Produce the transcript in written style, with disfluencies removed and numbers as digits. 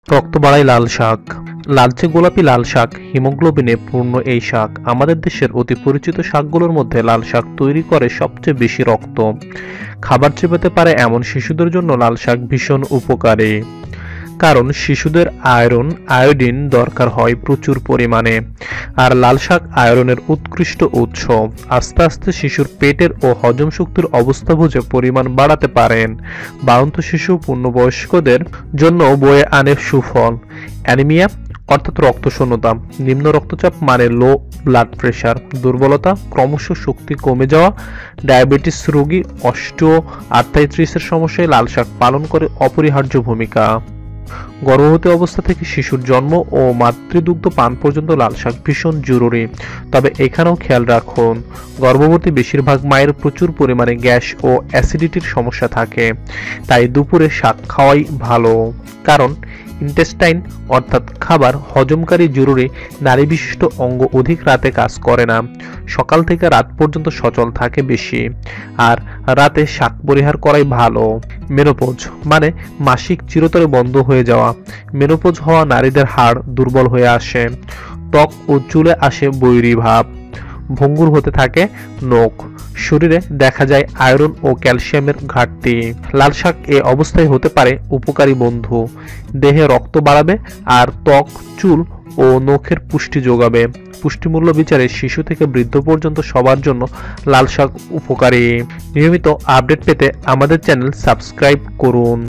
রক্ত বাড়ায় লাল শাক। লালচে গোলাপি লাল শাক হিমোগ্লোবিনে পূর্ণ এই শাক আমাদের দেশের অতি পরিচিত শাকগুলোর মধ্যে লাল শাক তৈরি করে সবচেয়ে বেশি রক্ত। খাবার চেপাতে পারে এমন শিশুদের জন্য লাল শাক ভীষণ উপকারী, কারণ শিশুদের আয়োডিন দরকার হয় প্রচুর পরিমাণে, আর লাল শাক আয়রনের উৎকৃষ্ট উৎস। আস্তে আস্তে শিশুর পেটের ও হজম শক্তির অবস্থা বুঝে পরিমাণ বাড়াতে পারেন। বাড়ন্ত শিশু পূর্ণবয়স্কদের জন্য বয়ে আনে সুফল। অ্যানিমিয়া অর্থাৎ রক্তশূন্যতা, নিম্ন রক্তচাপ মানে লো ব্লাড প্রেশার, দুর্বলতা, ক্রমশ শক্তি কমে যাওয়া, ডায়াবেটিস রোগী, অস্টিও আর্থ্রাইটিসের সমস্যায় লাল শাক পালন করে অপরিহার্য ভূমিকা। গর্ভবতী অবস্থা থেকে শিশুর জন্ম ও মাতৃদুগ্ধ পান পর্যন্ত লাল শাক ভীষণ জরুরি। তবে এখানেও খেয়াল রাখুন, গর্ভবতী বেশিরভাগ মায়ের প্রচুর পরিমাণে গ্যাস ও অ্যাসিডিটির সমস্যা থাকে, তাই দুপুরে শাক খাওয়াই ভালো। কারণ ইন্টেস্টাইন অর্থাৎ খাবার হজমকারী জরুরি নারী বিশিষ্ট অঙ্গ অধিক রাতে কাজ করে না, সকাল থেকে রাত পর্যন্ত সচল থাকে বেশি, আর রাতে শাক পরিহার করাই ভালো। মেনোপজ মানে মাসিক চিরতরে বন্ধ হয়ে যাওয়া। মেনোপজ হওয়া নারীদের হাড় দুর্বল হয়ে আসে, ত্বক ও চুলে আসে বৈরী ভাব, ভঙ্গুর হতে থাকে নখ, শরীরে দেখা যায় আয়রন ও ক্যালসিয়ামের ঘাটতি। লাল শাক এ অবস্থায় হতে পারে উপকারী বন্ধু, দেহে রক্ত বাড়াবে আর ত্বক, চুল ও নখের পুষ্টি যোগাবে। পুষ্টিমূল্য বিচারে শিশু থেকে বৃদ্ধ পর্যন্ত সবার জন্য লাল শাক উপকারী। নিয়মিত আপডেট পেতে আমাদের চ্যানেল সাবস্ক্রাইব করুন।